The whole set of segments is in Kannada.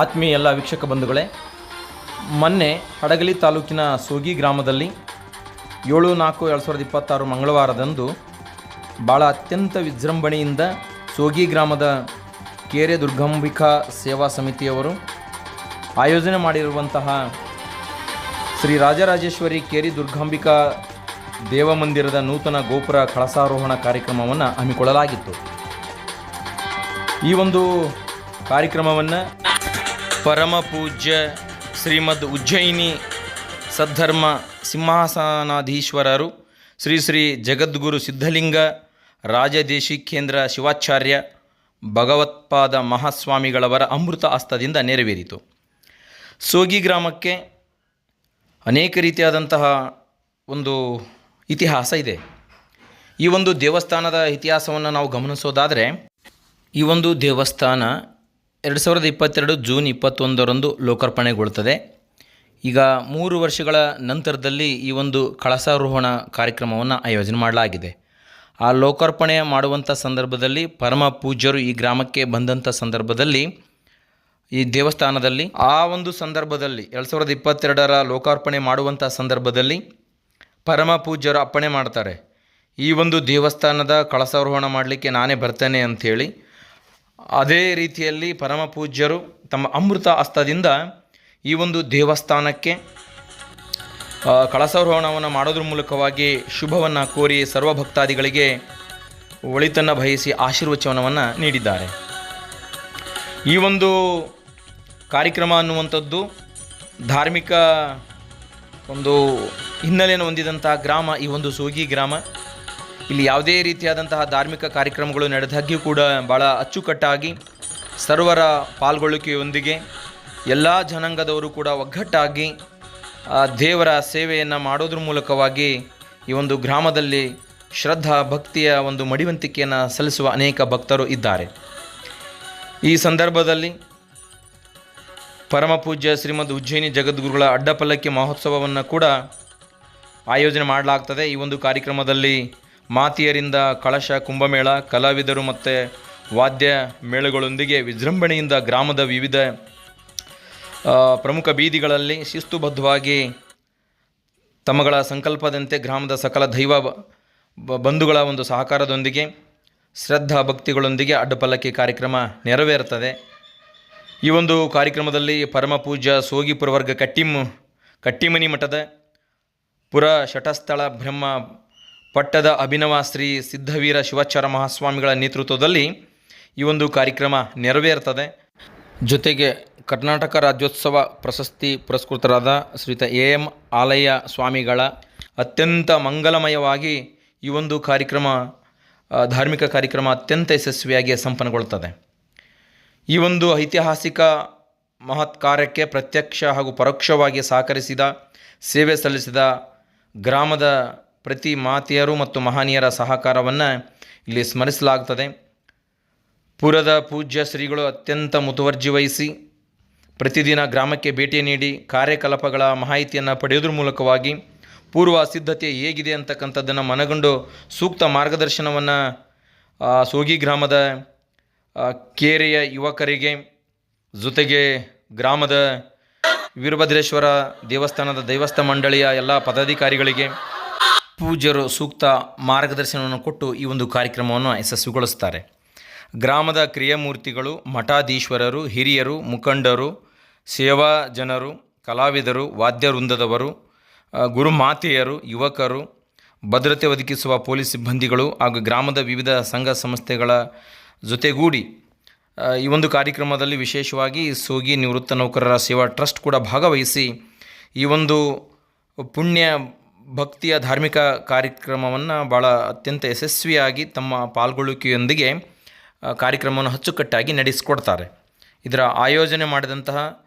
ಆತ್ಮೀಯ ಎಲ್ಲ ವೀಕ್ಷಕ ಬಂಧುಗಳೇ, ಮೊನ್ನೆ ಹಡಗಲಿ ತಾಲೂಕಿನ ಸೋಗಿ ಗ್ರಾಮದಲ್ಲಿ 7/4/2026 ಮಂಗಳವಾರದಂದು ಭಾಳ ಅತ್ಯಂತ ವಿಜೃಂಭಣೆಯಿಂದ ಸೋಗಿ ಗ್ರಾಮದ ಕೇರೆ ದುರ್ಗಾಂಬಿಕಾ ಸೇವಾ ಸಮಿತಿಯವರು ಆಯೋಜನೆ ಮಾಡಿರುವಂತಹ ಶ್ರೀ ರಾಜರಾಜೇಶ್ವರಿ ಕೇರಿ ದುರ್ಗಾಂಬಿಕಾ ದೇವಮಂದಿರದ ನೂತನ ಗೋಪುರ ಕಳಸಾರೋಹಣ ಕಾರ್ಯಕ್ರಮವನ್ನು ಹಮ್ಮಿಕೊಳ್ಳಲಾಗಿತ್ತು. ಈ ಒಂದು ಕಾರ್ಯಕ್ರಮವನ್ನು ಪರಮ ಪೂಜ್ಯ ಶ್ರೀಮದ್ ಉಜ್ಜಯಿನಿ ಸದ್ಧರ್ಮ ಸಿಂಹಾಸನಾಧೀಶ್ವರರು ಶ್ರೀ ಶ್ರೀ ಜಗದ್ಗುರು ಸಿದ್ಧಲಿಂಗ ರಾಜದೇಶಿಕೇಂದ್ರ ಶಿವಾಚಾರ್ಯ ಭಗವತ್ಪಾದ ಮಹಾಸ್ವಾಮಿಗಳವರ ಅಮೃತ ಹಸ್ತದಿಂದ ನೆರವೇರಿತು. ಸೋಗಿ ಗ್ರಾಮಕ್ಕೆ ಅನೇಕ ರೀತಿಯಾದಂತಹ ಒಂದು ಇತಿಹಾಸ ಇದೆ. ಈ ಒಂದು ದೇವಸ್ಥಾನದ ಇತಿಹಾಸವನ್ನು ನಾವು ಗಮನಿಸೋದಾದರೆ, ಈ ಒಂದು ದೇವಸ್ಥಾನ 2022 ಜೂನ್ 21ರಂದು ಲೋಕಾರ್ಪಣೆಗೊಳ್ಳುತ್ತದೆ. ಈಗ 3 ವರ್ಷಗಳ ನಂತರದಲ್ಲಿ ಈ ಒಂದು ಕಳಸಾರೋಹಣ ಕಾರ್ಯಕ್ರಮವನ್ನು ಆಯೋಜನೆ ಮಾಡಲಾಗಿದೆ. ಆ ಲೋಕಾರ್ಪಣೆ ಮಾಡುವಂಥ ಸಂದರ್ಭದಲ್ಲಿ ಪರಮ ಪೂಜ್ಯರು ಈ ಗ್ರಾಮಕ್ಕೆ ಬಂದಂಥ ಸಂದರ್ಭದಲ್ಲಿ ಈ ದೇವಸ್ಥಾನದಲ್ಲಿ ಆ ಒಂದು ಸಂದರ್ಭದಲ್ಲಿ 2022ರ ಲೋಕಾರ್ಪಣೆ ಮಾಡುವಂಥ ಸಂದರ್ಭದಲ್ಲಿ ಪರಮ ಪೂಜ್ಯರು ಅಪ್ಪಣೆ ಮಾಡ್ತಾರೆ, ಈ ಒಂದು ದೇವಸ್ಥಾನದ ಕಳಸಾರೋಹಣ ಮಾಡಲಿಕ್ಕೆ ನಾನೇ ಬರ್ತೇನೆ ಅಂಥೇಳಿ. ಅದೇ ರೀತಿಯಲ್ಲಿ ಪರಮ ಪೂಜ್ಯರು ತಮ್ಮ ಅಮೃತ ಹಸ್ತದಿಂದ ಈ ಒಂದು ದೇವಸ್ಥಾನಕ್ಕೆ ಕಳಸಾರೋಹಣವನ್ನು ಮಾಡೋದ್ರ ಮೂಲಕವಾಗಿ ಶುಭವನ್ನು ಕೋರಿ ಸರ್ವಭಕ್ತಾದಿಗಳಿಗೆ ಒಳಿತನ್ನು ಬಯಸಿ ಆಶೀರ್ವಚನವನ್ನು ನೀಡಿದ್ದಾರೆ. ಈ ಒಂದು ಕಾರ್ಯಕ್ರಮ ಅನ್ನುವಂಥದ್ದು ಧಾರ್ಮಿಕ ಒಂದು ಹಿನ್ನೆಲೆಯನ್ನು ಹೊಂದಿದಂಥ ಗ್ರಾಮ ಈ ಒಂದು ಸೋಗಿ ಗ್ರಾಮ. ಇಲ್ಲಿ ಯಾವುದೇ ರೀತಿಯಾದಂತಹ ಧಾರ್ಮಿಕ ಕಾರ್ಯಕ್ರಮಗಳು ನಡೆದಾಗ್ಯೂ ಕೂಡ ಭಾಳ ಅಚ್ಚುಕಟ್ಟಾಗಿ ಸರ್ವರ ಪಾಲ್ಗೊಳ್ಳುವಿಕೆಯೊಂದಿಗೆ ಎಲ್ಲ ಜನಾಂಗದವರು ಕೂಡ ಒಗ್ಗಟ್ಟಾಗಿ ದೇವರ ಸೇವೆಯನ್ನು ಮಾಡೋದ್ರ ಮೂಲಕವಾಗಿ ಈ ಒಂದು ಗ್ರಾಮದಲ್ಲಿ ಶ್ರದ್ಧಾ ಭಕ್ತಿಯ ಒಂದು ಮಡಿವಂತಿಕೆಯನ್ನು ಸಲ್ಲಿಸುವ ಅನೇಕ ಭಕ್ತರು ಇದ್ದಾರೆ. ಈ ಸಂದರ್ಭದಲ್ಲಿ ಪರಮ ಪೂಜ್ಯ ಶ್ರೀಮದ್ ಉಜ್ಜಯಿನಿ ಜಗದ್ಗುರುಗಳ ಅಡ್ಡಪಲ್ಲಕ್ಕಿ ಮಹೋತ್ಸವವನ್ನು ಕೂಡ ಆಯೋಜನೆ ಮಾಡಲಾಗ್ತದೆ. ಈ ಒಂದು ಕಾರ್ಯಕ್ರಮದಲ್ಲಿ ಮಾತೆಯರಿಂದ ಕಳಶ ಕುಂಭಮೇಳ, ಕಲಾವಿದರು ಮತ್ತು ವಾದ್ಯ ಮೇಳಗಳೊಂದಿಗೆ ವಿಜೃಂಭಣೆಯಿಂದ ಗ್ರಾಮದ ವಿವಿಧ ಪ್ರಮುಖ ಬೀದಿಗಳಲ್ಲಿ ಶಿಸ್ತುಬದ್ಧವಾಗಿ ತಮ್ಮಗಳ ಸಂಕಲ್ಪದಂತೆ ಗ್ರಾಮದ ಸಕಲ ದೈವ ಬಂಧುಗಳ ಒಂದು ಸಹಕಾರದೊಂದಿಗೆ ಶ್ರದ್ಧಾ ಭಕ್ತಿಗಳೊಂದಿಗೆ ಅಡ್ಡಪಲ್ಲಕ್ಕಿ ಕಾರ್ಯಕ್ರಮ ನೆರವೇರುತ್ತದೆ. ಈ ಒಂದು ಕಾರ್ಯಕ್ರಮದಲ್ಲಿ ಪರಮ ಪೂಜ್ಯ ಸೋಗಿ ಪುರವರ್ಗ ಕಟ್ಟಿಮನಿ ಮಠದ ಪುರ ಶಟಸ್ಥಳ ಬ್ರಹ್ಮ ಪಟ್ಟದ ಅಭಿನವ ಶ್ರೀ ಸಿದ್ಧವೀರ ಶಿವಾಚಾರ್ಯ ಮಹಾಸ್ವಾಮಿಗಳ ನೇತೃತ್ವದಲ್ಲಿ ಈ ಒಂದು ಕಾರ್ಯಕ್ರಮ ನೆರವೇರ್ತದೆ. ಜೊತೆಗೆ ಕರ್ನಾಟಕ ರಾಜ್ಯೋತ್ಸವ ಪ್ರಶಸ್ತಿ ಪುರಸ್ಕೃತರಾದ ಶ್ರೀಯುತ AM ಆಲಯ್ಯ ಸ್ವಾಮಿಗಳ ಅತ್ಯಂತ ಮಂಗಲಮಯವಾಗಿ ಈ ಒಂದು ಕಾರ್ಯಕ್ರಮ ಧಾರ್ಮಿಕ ಕಾರ್ಯಕ್ರಮ ಅತ್ಯಂತ ಯಶಸ್ವಿಯಾಗಿ ಸಂಪನ್ನಗೊಳ್ಳುತ್ತದೆ. ಈ ಒಂದು ಐತಿಹಾಸಿಕ ಮಹತ್ ಕಾರ್ಯಕ್ಕೆ ಪ್ರತ್ಯಕ್ಷ ಹಾಗೂ ಪರೋಕ್ಷವಾಗಿ ಸಹಕರಿಸಿದ, ಸೇವೆ ಸಲ್ಲಿಸಿದ ಗ್ರಾಮದ ಪ್ರತಿ ಮಾತೆಯರು ಮತ್ತು ಮಹನೀಯರ ಸಹಕಾರವನ್ನು ಇಲ್ಲಿ ಸ್ಮರಿಸಲಾಗುತ್ತದೆ. ಪುರದ ಪೂಜ್ಯ ಶ್ರೀಗಳು ಅತ್ಯಂತ ಮುತುವರ್ಜಿ ವಹಿಸಿ ಪ್ರತಿದಿನ ಗ್ರಾಮಕ್ಕೆ ಭೇಟಿ ನೀಡಿ ಕಾರ್ಯಕಲಾಪಗಳ ಮಾಹಿತಿಯನ್ನು ಪಡೆಯೋದ್ರ ಮೂಲಕವಾಗಿ ಪೂರ್ವ ಸಿದ್ಧತೆ ಹೇಗಿದೆ ಅಂತಕ್ಕಂಥದ್ದನ್ನು ಮನಗಂಡು ಸೂಕ್ತ ಮಾರ್ಗದರ್ಶನವನ್ನು ಸೋಗಿ ಗ್ರಾಮದ ಕೇರೆಯ ಯುವಕರಿಗೆ, ಜೊತೆಗೆ ಗ್ರಾಮದ ವೀರಭದ್ರೇಶ್ವರ ದೇವಸ್ಥಾನದ ದೈವಸ್ಥ ಮಂಡಳಿಯ ಎಲ್ಲ ಪದಾಧಿಕಾರಿಗಳಿಗೆ ಪೂಜ್ಯರು ಸೂಕ್ತ ಮಾರ್ಗದರ್ಶನವನ್ನು ಕೊಟ್ಟು ಈ ಒಂದು ಕಾರ್ಯಕ್ರಮವನ್ನು ಯಶಸ್ವಿಗೊಳಿಸ್ತಾರೆ. ಗ್ರಾಮದ ಕ್ರಿಯಾಮೂರ್ತಿಗಳು, ಮಠಾಧೀಶ್ವರರು, ಹಿರಿಯರು, ಮುಖಂಡರು, ಸೇವಾ ಜನರು, ಕಲಾವಿದರು, ವಾದ್ಯ ವೃಂದದವರು, ಗುರುಮಾತೆಯರು, ಯುವಕರು, ಭದ್ರತೆ ಒದಗಿಸುವ ಪೊಲೀಸ್ ಸಿಬ್ಬಂದಿಗಳು ಹಾಗೂ ಗ್ರಾಮದ ವಿವಿಧ ಸಂಘ ಸಂಸ್ಥೆಗಳ ಜೊತೆಗೂಡಿ ಈ ಒಂದು ಕಾರ್ಯಕ್ರಮದಲ್ಲಿ ವಿಶೇಷವಾಗಿ ಸೋಗಿ ನಿವೃತ್ತ ನೌಕರರ ಸೇವಾ ಟ್ರಸ್ಟ್ ಕೂಡ ಭಾಗವಹಿಸಿ ಈ ಒಂದು ಪುಣ್ಯ ಭಕ್ತಿಯ ಧಾರ್ಮಿಕ ಕಾರ್ಯಕ್ರಮವನ್ನು ಭಾಳ ಅತ್ಯಂತ ಯಶಸ್ವಿಯಾಗಿ ತಮ್ಮ ಪಾಲ್ಗೊಳ್ಳುವಿಕೆಯೊಂದಿಗೆ ಕಾರ್ಯಕ್ರಮವನ್ನು ಅಚ್ಚುಕಟ್ಟಾಗಿ ನಡೆಸಿಕೊಡ್ತಾರೆ. ಇದರ ಆಯೋಜನೆ ಮಾಡಿದಂತಹ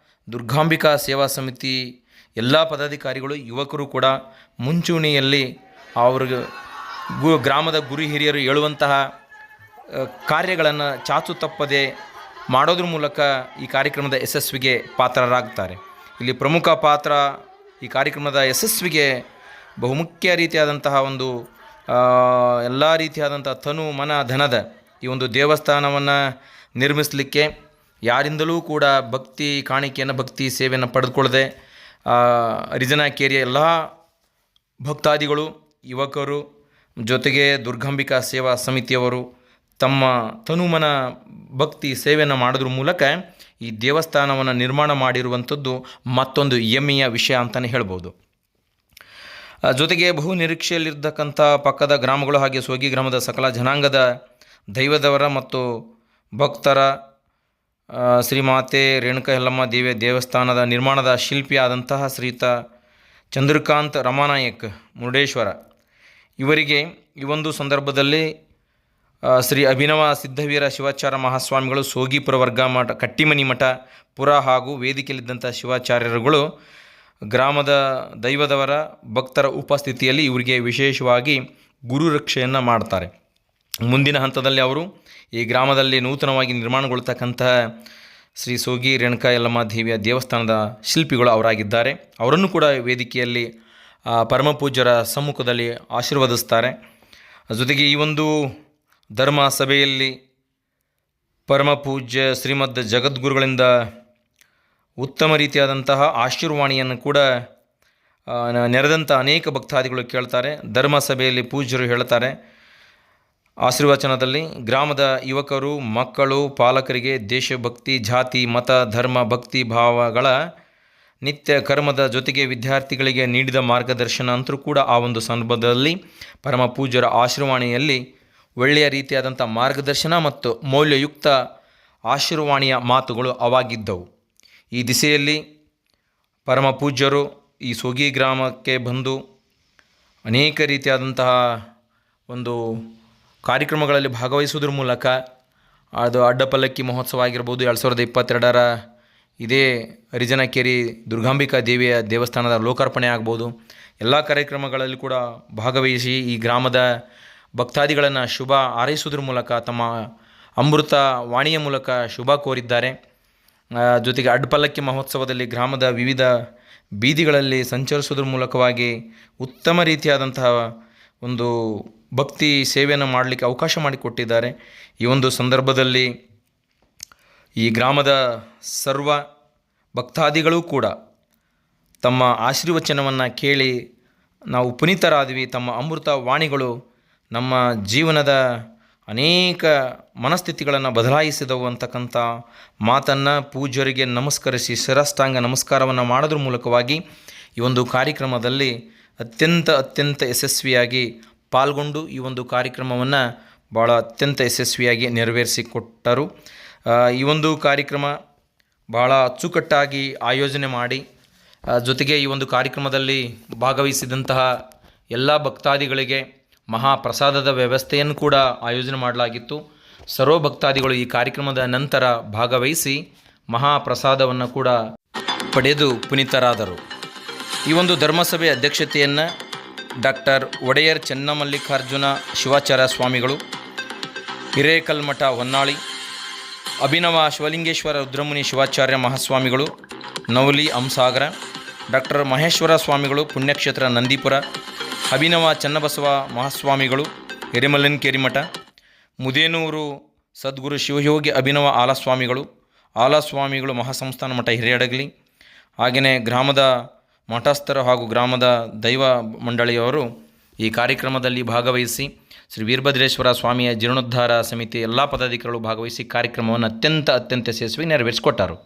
ದುರ್ಗಾಂಬಿಕಾ ಸೇವಾ ಸಮಿತಿ ಎಲ್ಲ ಪದಾಧಿಕಾರಿಗಳು, ಯುವಕರು ಕೂಡ ಮುಂಚೂಣಿಯಲ್ಲಿ ಅವ್ರಿಗೆ ಗ್ರಾಮದ ಗುರು ಹಿರಿಯರು ಹೇಳುವಂತಹ ಕಾರ್ಯಗಳನ್ನು ಚಾಚು ತಪ್ಪದೆ ಮಾಡೋದ್ರ ಮೂಲಕ ಈ ಕಾರ್ಯಕ್ರಮದ ಯಶಸ್ವಿಗೆ ಪಾತ್ರರಾಗ್ತಾರೆ. ಇಲ್ಲಿ ಪ್ರಮುಖ ಪಾತ್ರ ಈ ಕಾರ್ಯಕ್ರಮದ ಯಶಸ್ವಿಗೆ ಬಹುಮುಖ್ಯ ರೀತಿಯಾದಂತಹ ಒಂದು ಎಲ್ಲ ರೀತಿಯಾದಂಥ ತನು ಮನ ಧನದ ಈ ಒಂದು ದೇವಸ್ಥಾನವನ್ನು ನಿರ್ಮಿಸಲಿಕ್ಕೆ ಯಾರಿಂದಲೂ ಕೂಡ ಭಕ್ತಿ ಕಾಣಿಕೆಯನ್ನು ಭಕ್ತಿ ಸೇವೆಯನ್ನು ಪಡೆದುಕೊಳ್ಳದೆ ಹರಿಜನ ಕೇರಿಯ ಎಲ್ಲ ಭಕ್ತಾದಿಗಳು ಯುವಕರು ಜೊತೆಗೆ ದುರ್ಗಾಂಬಿಕಾ ಸೇವಾ ಸಮಿತಿಯವರು ತಮ್ಮ ತನುಮನ ಭಕ್ತಿ ಸೇವೆಯನ್ನು ಮಾಡೋದ್ರ ಮೂಲಕ ಈ ದೇವಸ್ಥಾನವನ್ನು ನಿರ್ಮಾಣ ಮಾಡಿರುವಂಥದ್ದು ಮತ್ತೊಂದು ಹೆಮ್ಮೆಯ ವಿಷಯ ಅಂತಲೇ ಹೇಳ್ಬೋದು. ಜೊತೆಗೆ ಬಹು ನಿರೀಕ್ಷೆಯಲ್ಲಿರ್ತಕ್ಕಂಥ ಪಕ್ಕದ ಗ್ರಾಮಗಳು ಹಾಗೆ ಸೋಗಿ ಗ್ರಾಮದ ಸಕಲ ಜನಾಂಗದ ದೈವದವರ ಮತ್ತು ಭಕ್ತರ ಶ್ರೀಮಾತೆ ರೇಣುಕಾ ಯಲ್ಲಮ್ಮ ದೇವಿಯ ದೇವಸ್ಥಾನದ ನಿರ್ಮಾಣದ ಶಿಲ್ಪಿಯಾದಂತಹ ಶ್ರೀಯುತ ಚಂದ್ರಕಾಂತ್ ರಮಾನಾಯಕ್ ಮುರುಡೇಶ್ವರ ಇವರಿಗೆ ಈ ಒಂದು ಸಂದರ್ಭದಲ್ಲಿ ಶ್ರೀ ಅಭಿನವ ಸಿದ್ಧವೀರ ಶಿವಾಚಾರ್ಯ ಮಹಾಸ್ವಾಮಿಗಳು ಸೋಗಿಪುರ ವರ್ಗ ಮಠ ಕಟ್ಟಿಮನಿ ಮಠ ಪುರ ಹಾಗೂ ವೇದಿಕೆಯಲ್ಲಿದ್ದಂಥ ಶಿವಾಚಾರ್ಯರುಗಳು ಗ್ರಾಮದ ದೈವದವರ ಭಕ್ತರ ಉಪಸ್ಥಿತಿಯಲ್ಲಿ ಇವರಿಗೆ ವಿಶೇಷವಾಗಿ ಗುರು ರಕ್ಷೆಯನ್ನು ಮಾಡ್ತಾರೆ. ಮುಂದಿನ ಹಂತದಲ್ಲಿ ಅವರು ಈ ಗ್ರಾಮದಲ್ಲಿ ನೂತನವಾಗಿ ನಿರ್ಮಾಣಗೊಳ್ತಕ್ಕಂತಹ ಶ್ರೀ ಸೋಗಿ ರೇಣುಕಾ ಯಲ್ಲಮ್ಮ ದೇವಿಯ ದೇವಸ್ಥಾನದ ಶಿಲ್ಪಿಗಳು ಅವರಾಗಿದ್ದಾರೆ. ಅವರನ್ನು ಕೂಡ ವೇದಿಕೆಯಲ್ಲಿ ಪರಮಪೂಜ್ಯರ ಸಮ್ಮುಖದಲ್ಲಿ ಆಶೀರ್ವದಿಸ್ತಾರೆ. ಜೊತೆಗೆ ಈ ಒಂದು ಧರ್ಮ ಸಭೆಯಲ್ಲಿ ಪರಮಪೂಜ್ಯ ಶ್ರೀಮದ್ ಜಗದ್ಗುರುಗಳಿಂದ ಉತ್ತಮ ರೀತಿಯಾದಂತಹ ಆಶೀರ್ವಾಣಿಯನ್ನು ಕೂಡ ನೆರೆದಂಥ ಅನೇಕ ಭಕ್ತಾದಿಗಳು ಕೇಳ್ತಾರೆ. ಧರ್ಮ ಸಭೆಯಲ್ಲಿ ಪೂಜ್ಯರು ಹೇಳ್ತಾರೆ ಆಶೀರ್ವಚನದಲ್ಲಿ, ಗ್ರಾಮದ ಯುವಕರು ಮಕ್ಕಳು ಪಾಲಕರಿಗೆ ದೇಶಭಕ್ತಿ ಜಾತಿ ಮತ ಧರ್ಮ ಭಕ್ತಿ ಭಾವಗಳ ನಿತ್ಯ ಕರ್ಮದ ಜೊತೆಗೆ ವಿದ್ಯಾರ್ಥಿಗಳಿಗೆ ನೀಡಿದ ಮಾರ್ಗದರ್ಶನ ಅಂತರೂ ಕೂಡ ಆ ಒಂದು ಸಂದರ್ಭದಲ್ಲಿ ಪರಮ ಪೂಜ್ಯರ ಆಶೀರ್ವಾಣಿಯಲ್ಲಿ ಒಳ್ಳೆಯ ರೀತಿಯಾದಂಥ ಮಾರ್ಗದರ್ಶನ ಮತ್ತು ಮೌಲ್ಯಯುಕ್ತ ಆಶೀರ್ವಾಣಿಯ ಮಾತುಗಳು ಅವಾಗಿದ್ದವು. ಈ ದಿಸೆಯಲ್ಲಿ ಪರಮ ಪೂಜ್ಯರು ಈ ಸೋಗಿ ಗ್ರಾಮಕ್ಕೆ ಬಂದು ಅನೇಕ ರೀತಿಯಾದಂತಹ ಒಂದು ಕಾರ್ಯಕ್ರಮಗಳಲ್ಲಿ ಭಾಗವಹಿಸುವುದ್ರ ಮೂಲಕ ಅದು ಅಡ್ಡಪಲ್ಲಕ್ಕಿ ಮಹೋತ್ಸವ ಆಗಿರ್ಬೋದು, 2022ರ ಇದೇ ಹರಿಜನ ಕೇರಿ ದುರ್ಗಾಂಬಿಕಾ ದೇವಿಯ ದೇವಸ್ಥಾನದ ಲೋಕಾರ್ಪಣೆ ಆಗ್ಬೋದು, ಎಲ್ಲ ಕಾರ್ಯಕ್ರಮಗಳಲ್ಲಿ ಕೂಡ ಭಾಗವಹಿಸಿ ಈ ಗ್ರಾಮದ ಭಕ್ತಾದಿಗಳನ್ನು ಶುಭ ಹಾರೈಸುವುದ್ರ ಮೂಲಕ ತಮ್ಮ ಅಮೃತ ವಾಣಿಯ ಮೂಲಕ ಶುಭ ಕೋರಿದ್ದಾರೆ. ಜೊತೆಗೆ ಅಡ್ಡಪಲ್ಲಕ್ಕಿ ಮಹೋತ್ಸವದಲ್ಲಿ ಗ್ರಾಮದ ವಿವಿಧ ಬೀದಿಗಳಲ್ಲಿ ಸಂಚರಿಸುವುದ್ರ ಮೂಲಕವಾಗಿ ಉತ್ತಮ ರೀತಿಯಾದಂತಹ ಒಂದು ಭಕ್ತಿ ಸೇವೆಯನ್ನು ಮಾಡಲಿಕ್ಕೆ ಅವಕಾಶ ಮಾಡಿಕೊಟ್ಟಿದ್ದಾರೆ. ಈ ಒಂದು ಸಂದರ್ಭದಲ್ಲಿ ಈ ಗ್ರಾಮದ ಸರ್ವ ಭಕ್ತಾದಿಗಳೂ ಕೂಡ ತಮ್ಮ ಆಶೀರ್ವಚನವನ್ನು ಕೇಳಿ ನಾವು ಪುನೀತರಾದ್ವಿ, ತಮ್ಮ ಅಮೃತ ವಾಣಿಗಳು ನಮ್ಮ ಜೀವನದ ಅನೇಕ ಮನಸ್ಥಿತಿಗಳನ್ನು ಬದಲಾಯಿಸಿದವು ಅಂತಕ್ಕಂಥ ಮಾತನ್ನು ಪೂಜ್ಯರಿಗೆ ನಮಸ್ಕರಿಸಿ ಶಿರಷ್ಟಾಂಗ ನಮಸ್ಕಾರವನ್ನು ಮಾಡೋದ್ರ ಮೂಲಕವಾಗಿ ಈ ಒಂದು ಕಾರ್ಯಕ್ರಮದಲ್ಲಿ ಅತ್ಯಂತ ಯಶಸ್ವಿಯಾಗಿ ಪಾಲ್ಗೊಂಡು ಈ ಒಂದು ಕಾರ್ಯಕ್ರಮವನ್ನು ಭಾಳ ಅತ್ಯಂತ ಯಶಸ್ವಿಯಾಗಿ ನೆರವೇರಿಸಿಕೊಟ್ಟರು. ಈ ಒಂದು ಕಾರ್ಯಕ್ರಮ ಭಾಳ ಅಚ್ಚುಕಟ್ಟಾಗಿ ಆಯೋಜನೆ ಮಾಡಿ ಜೊತೆಗೆ ಈ ಒಂದು ಕಾರ್ಯಕ್ರಮದಲ್ಲಿ ಭಾಗವಹಿಸಿದಂತಹ ಎಲ್ಲ ಭಕ್ತಾದಿಗಳಿಗೆ ಮಹಾಪ್ರಸಾದದ ವ್ಯವಸ್ಥೆಯನ್ನು ಕೂಡ ಆಯೋಜನೆ ಮಾಡಲಾಗಿತ್ತು. ಸರ್ವ ಭಕ್ತಾದಿಗಳು ಈ ಕಾರ್ಯಕ್ರಮದ ನಂತರ ಭಾಗವಹಿಸಿ ಮಹಾಪ್ರಸಾದವನ್ನು ಕೂಡ ಪಡೆದು ಪುನೀತರಾದರು. ಈ ಒಂದು ಧರ್ಮಸಭೆ ಅಧ್ಯಕ್ಷತೆಯನ್ನು ಡಾಕ್ಟರ್ ಒಡೆಯರ್ ಚೆನ್ನಮಲ್ಲಿಕಾರ್ಜುನ ಶಿವಾಚಾರ್ಯ ಸ್ವಾಮಿಗಳು, ಹಿರೇಕಲ್ಮಠ ಹೊನ್ನಾಳಿ, ಅಭಿನವ ಶಿವಲಿಂಗೇಶ್ವರ ರುದ್ರಮುನಿ ಶಿವಾಚಾರ್ಯ ಮಹಾಸ್ವಾಮಿಗಳು ನವಲಿ ಹಂಸಾಗರ, ಡಾಕ್ಟರ್ ಮಹೇಶ್ವರ ಸ್ವಾಮಿಗಳು ಪುಣ್ಯಕ್ಷೇತ್ರ ನಂದೀಪುರ, ಅಭಿನವ ಚನ್ನಬಸವ ಮಹಾಸ್ವಾಮಿಗಳು ಹಿರೇಮಲ್ಲನಕೇರಿ ಮಠ, ಮುದೇನೂರು ಸದ್ಗುರು ಶಿವಯೋಗಿ ಅಭಿನವ ಆಲಸ್ವಾಮಿಗಳು ಮಹಾಸಂಸ್ಥಾನ ಮಠ ಹಿರಿಯಡಗಲಿ, ಹಾಗೆಯೇ ಗ್ರಾಮದ ಮಠಸ್ಥರು ಹಾಗೂ ಗ್ರಾಮದ ದೈವ ಮಂಡಳಿಯವರು ಈ ಕಾರ್ಯಕ್ರಮದಲ್ಲಿ ಭಾಗವಹಿಸಿ ಶ್ರೀ ವೀರಭದ್ರೇಶ್ವರ ಸ್ವಾಮಿಯ ಜೀರ್ಣೋದ್ಧಾರ ಸಮಿತಿ ಎಲ್ಲ ಪದಾಧಿಕಾರಿಗಳು ಭಾಗವಹಿಸಿ ಕಾರ್ಯಕ್ರಮವನ್ನು ಅತ್ಯಂತ ಯಶಸ್ವಿ ನೆರವೇರಿಸಿಕೊಟ್ಟರು.